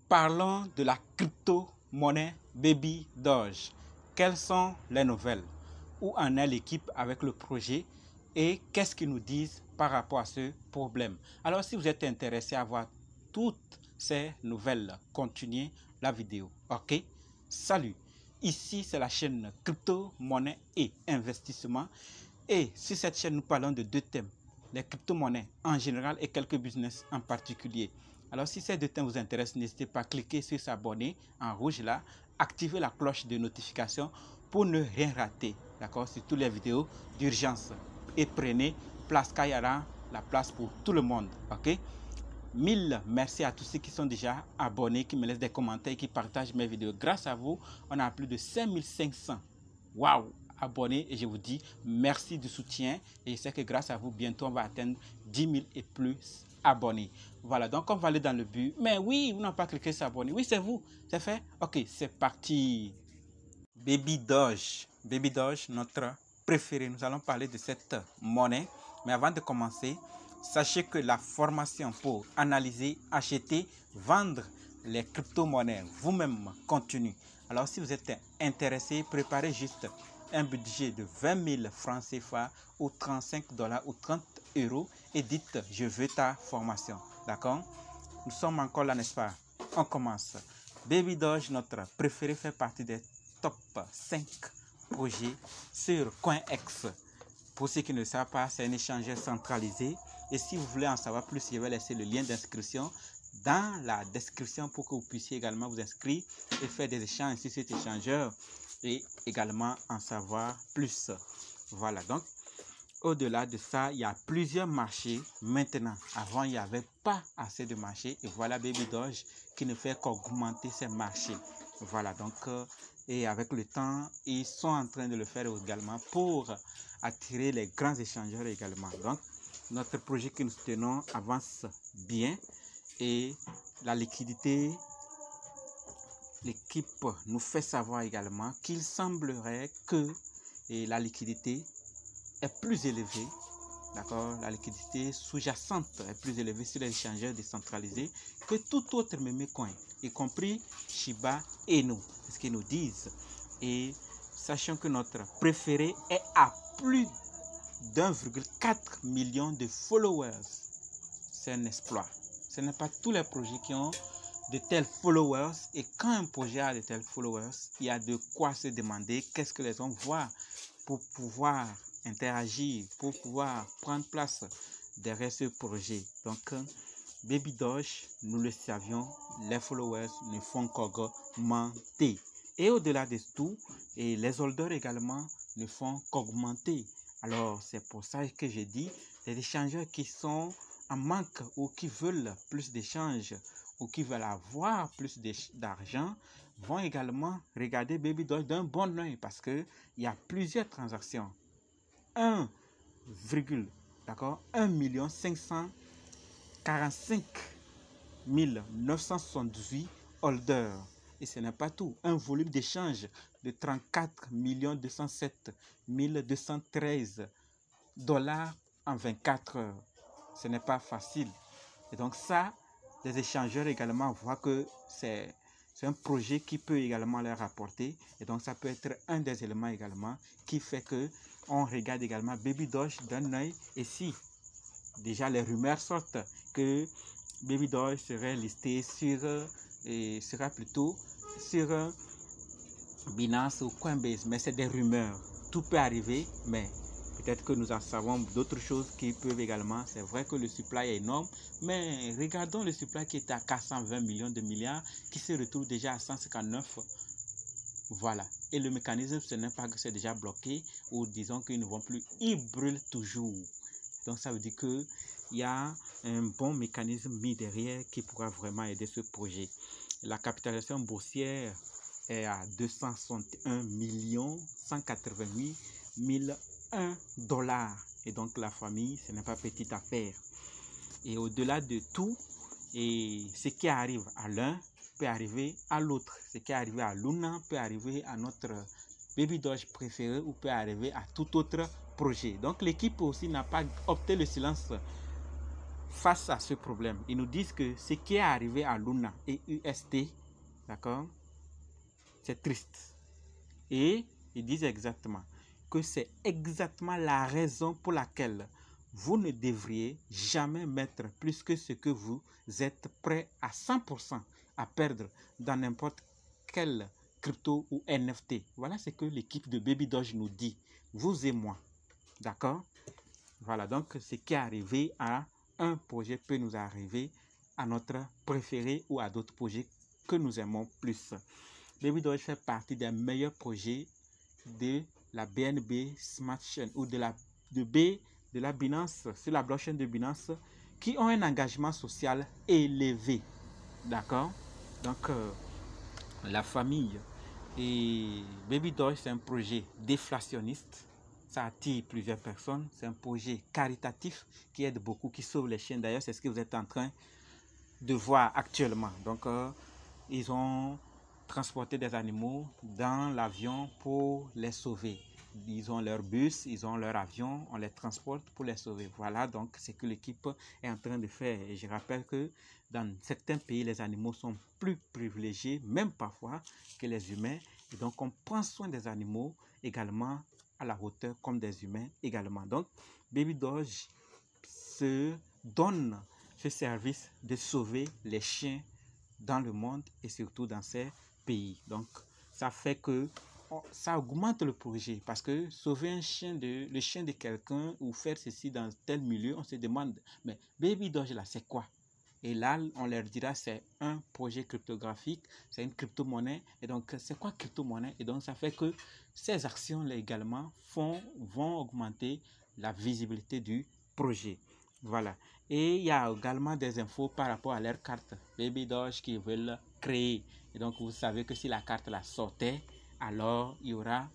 Parlons de la crypto-monnaie Baby Doge. Quelles sont les nouvelles? Où en est l'équipe avec le projet? Et qu'est-ce qu'ils nous disent par rapport à ce problème? Alors, si vous êtes intéressé à voir toutes ces nouvelles, continuez la vidéo. Ok? Salut! Ici, c'est la chaîne Crypto-monnaie et investissement. Et sur cette chaîne, nous parlons de deux thèmes. Les crypto-monnaies en général et quelques business en particulier. Alors, si ces deux thèmes vous intéressent, n'hésitez pas à cliquer sur s'abonner en rouge là, activer la cloche de notification pour ne rien rater, d'accord, sur toutes les vidéos d'urgence. Et prenez place Kayara, la place pour tout le monde, ok? Mille merci à tous ceux qui sont déjà abonnés, qui me laissent des commentaires, qui partagent mes vidéos. Grâce à vous, on a plus de 5500. Waouh! Abonnés, et je vous dis merci du soutien, et je sais que grâce à vous, bientôt on va atteindre 10 000 et plus abonnés. Voilà, donc on va aller dans le but. Mais oui, vous n'avez pas cliqué sur abonner. Oui, c'est vous, c'est fait? Ok, c'est parti. Baby Doge, notre préféré. Nous allons parler de cette monnaie. Mais avant de commencer, sachez que la formation pour analyser, acheter, vendre les crypto-monnaies vous-même continue. Alors si vous êtes intéressé, préparez juste un budget de 20 000 francs CFA ou 35 $ ou 30 € et dites je veux ta formation. D'accord? Nous sommes encore là, n'est-ce pas? On commence. Baby Doge, notre préféré, fait partie des top 5 projets sur CoinEx. Pour ceux qui ne le savent pas, c'est un échangeur centralisé. Et si vous voulez en savoir plus, je vais laisser le lien d'inscription dans la description pour que vous puissiez également vous inscrire et faire des échanges sur cet échangeur et également en savoir plus. Voilà, donc au-delà de ça, il y a plusieurs marchés maintenant. Avant, il n'y avait pas assez de marchés. Et voilà Baby Doge qui ne fait qu'augmenter ces marchés. Voilà, donc, et avec le temps, ils sont en train de le faire également pour attirer les grands échangeurs également. Donc, notre projet que nous tenons avance bien. Et la liquidité, l'équipe nous fait savoir également qu'il semblerait que la liquidité est plus élevée, d'accord, la liquidité sous-jacente est plus élevée sur les échangeurs décentralisés que tout autre meme coin, y compris Shiba Inu, c'est ce qu'ils nous disent. Et sachant que notre préféré est à plus d'1,4 million de followers, c'est un exploit. Ce n'est pas tous les projets qui ont de tels followers, et quand un projet a de tels followers, il y a de quoi se demander qu'est-ce que les gens voient pour pouvoir interagir, pour pouvoir prendre place derrière ce projet. Donc, Baby Doge, nous le savions, les followers ne font qu'augmenter. Et au-delà de tout, et les holders également ne font qu'augmenter. Alors, c'est pour ça que je dis, les échangeurs qui sont en manque ou qui veulent plus d'échanges ou qui veulent avoir plus d'argent vont également regarder Baby Doge d'un bon oeil parce qu'il y a plusieurs transactions. 1 545 978 holders. Et ce n'est pas tout. Un volume d'échange de 34 207 213 $ en 24 heures. Ce n'est pas facile. Et donc ça, les échangeurs également voient que c'est un projet qui peut également leur rapporter. Et donc ça peut être un des éléments également qui fait que on regarde également Baby Doge d'un œil. Et si déjà les rumeurs sortent que Baby Doge serait listé sur sera plutôt sur Binance ou Coinbase, mais c'est des rumeurs. Tout peut arriver, mais peut-être que nous en savons d'autres choses qui peuvent également. C'est vrai que le supply est énorme, mais regardons le supply qui est à 420 millions de milliards, qui se retrouve déjà à 159. Voilà. Et le mécanisme, ce n'est pas que c'est déjà bloqué, ou disons qu'ils ne vont plus, ils brûlent toujours. Donc ça veut dire qu'il y a un bon mécanisme mis derrière qui pourra vraiment aider ce projet. La capitalisation boursière est à 261 188 001 $. Et donc la famille, ce n'est pas petite affaire. Et au-delà de tout, et ce qui arrive à l'un peut arriver à l'autre. Ce qui est arrivé à Luna peut arriver à notre Baby Doge préféré ou peut arriver à tout autre projet. Donc l'équipe aussi n'a pas opté le silence face à ce problème. Ils nous disent que ce qui est arrivé à Luna et UST, d'accord, c'est triste. Et ils disent exactement que c'est exactement la raison pour laquelle vous ne devriez jamais mettre plus que ce que vous êtes prêt à 100% à perdre dans n'importe quel crypto ou NFT. Voilà ce que l'équipe de Baby Doge nous dit, vous et moi. D'accord? Voilà, donc ce qui est arrivé à un projet peut nous arriver à notre préféré ou à d'autres projets que nous aimons plus. Baby Doge fait partie des meilleurs projets de la BNB Smart Chain ou de la Binance, sur la blockchain de Binance, qui ont un engagement social élevé. D'accord? Donc, la famille et Baby Doge, c'est un projet déflationniste. Ça attire plusieurs personnes. C'est un projet caritatif qui aide beaucoup, qui sauve les chiens. D'ailleurs, c'est ce que vous êtes en train de voir actuellement. Donc, ils ont transporté des animaux dans l'avion pour les sauver. Ils ont leur bus, ils ont leur avion, on les transporte pour les sauver. Voilà donc ce que l'équipe est en train de faire. Et je rappelle que dans certains pays, les animaux sont plus privilégiés, même parfois, que les humains. Et donc, on prend soin des animaux également à la hauteur comme des humains également. Donc, Baby Doge se donne ce service de sauver les chiens dans le monde et surtout dans ces pays. Donc, ça fait que ça augmente le projet parce que sauver le chien de quelqu'un ou faire ceci dans tel milieu, on se demande, mais Baby Doge là, c'est quoi? Et là, on leur dira, c'est un projet cryptographique, c'est une crypto-monnaie. Et donc, c'est quoi crypto-monnaie? Et donc, ça fait que ces actions-là également vont augmenter la visibilité du projet. Voilà. Et il y a également des infos par rapport à leur carte Baby Doge qu'ils veulent créer. Et donc, vous savez que si la carte la sortait, alors il y aura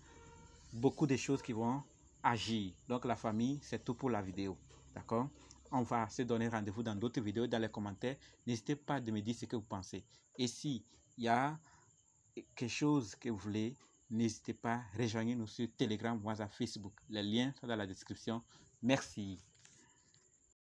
beaucoup de choses qui vont agir. Donc, la famille, c'est tout pour la vidéo. D'accord? On va se donner rendez-vous dans d'autres vidéos, dans les commentaires. N'hésitez pas de me dire ce que vous pensez. Et si il y a quelque chose que vous voulez, n'hésitez pas, rejoignez-nous sur Telegram, WhatsApp, Facebook. Les liens sont dans la description. Merci.